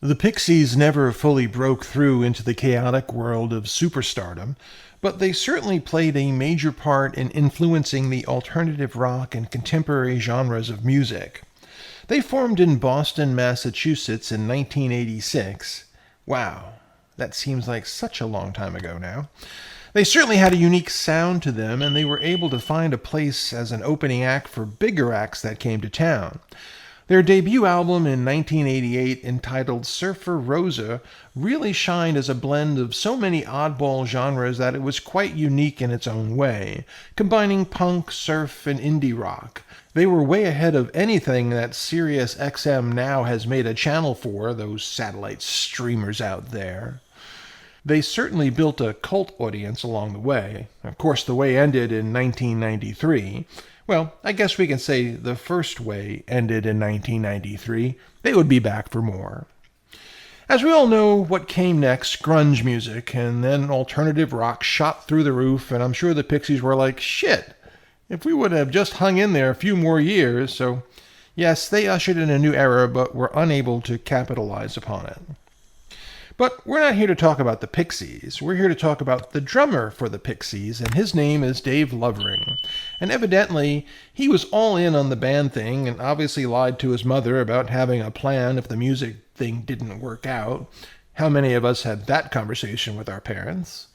The Pixies never fully broke through into the chaotic world of superstardom, but they certainly played a major part in influencing the alternative rock and contemporary genres of music. They formed in Boston, Massachusetts in 1986. Wow, that seems like such a long time ago now. They certainly had a unique sound to them, and they were able to find a place as an opening act for bigger acts that came to town. Their debut album in 1988, entitled Surfer Rosa, really shined as a blend of so many oddball genres that it was quite unique in its own way, combining punk, surf, and indie rock. They were way ahead of anything that Sirius XM now has made a channel for, those satellite streamers out there. They certainly built a cult audience along the way. Of course, the way ended in 1993. Well, I guess we can say the first way ended in 1993. They would be back for more. As we all know, what came next, grunge music, and then alternative rock shot through the roof, and I'm sure the Pixies were like, shit, if we would have just hung in there a few more years. So, yes, they ushered in a new era, but were unable to capitalize upon it. But we're not here to talk about the Pixies. We're here to talk about the drummer for the Pixies, and his name is Dave Lovering. And evidently, he was all in on the band thing and obviously lied to his mother about having a plan if the music thing didn't work out. How many of us had that conversation with our parents?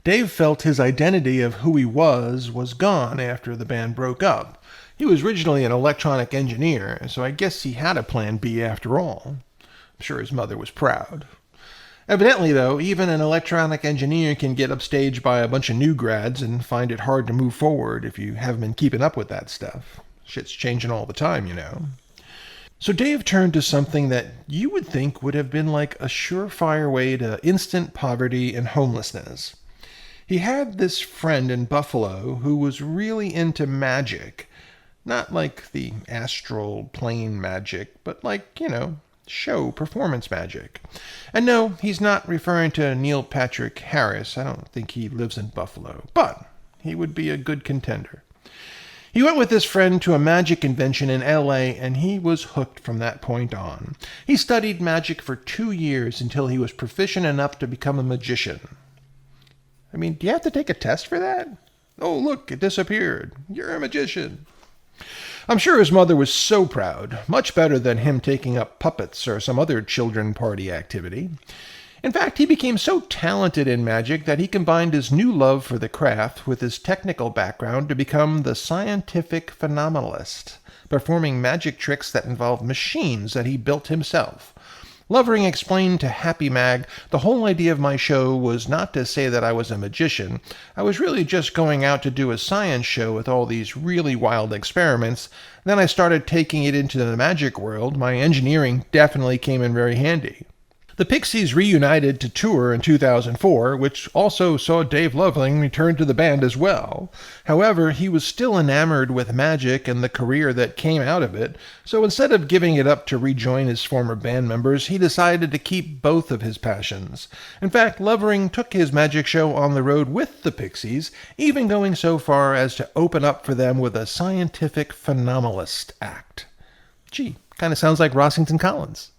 Dave felt his identity of who he was gone after the band broke up. He was originally an electronic engineer, so I guess he had a plan B after all. I'm sure his mother was proud. Evidently, though, even an electronic engineer can get upstaged by a bunch of new grads and find it hard to move forward if you haven't been keeping up with that stuff. Shit's changing all the time, you know. So Dave turned to something that you would think would have been like a surefire way to instant poverty and homelessness. He had this friend in Buffalo who was really into magic. Not like the astral plane magic, but like, show performance magic. And no, he's not referring to Neil Patrick Harris. I don't think he lives in Buffalo, but he would be a good contender. He went with this friend to a magic convention in LA, and he was hooked from that point on. He studied magic for 2 years until he was proficient enough to become a magician. I mean, do you have to take a test for that? Oh, look, it disappeared. You're a magician. I'm sure his mother was so proud, much better than him taking up puppets or some other children party activity. In fact, he became so talented in magic that he combined his new love for the craft with his technical background to become the scientific phenomenalist, performing magic tricks that involved machines that he built himself. Lovering explained to Happy Mag, the whole idea of my show was not to say that I was a magician. I was really just going out to do a science show with all these really wild experiments. Then I started taking it into the magic world. My engineering definitely came in very handy. The Pixies reunited to tour in 2004, which also saw Dave Lovering return to the band as well. However, he was still enamored with magic and the career that came out of it, so instead of giving it up to rejoin his former band members, he decided to keep both of his passions. In fact, Lovering took his magic show on the road with the Pixies, even going so far as to open up for them with a scientific phenomenalist act. Gee, kind of sounds like Rossington Collins.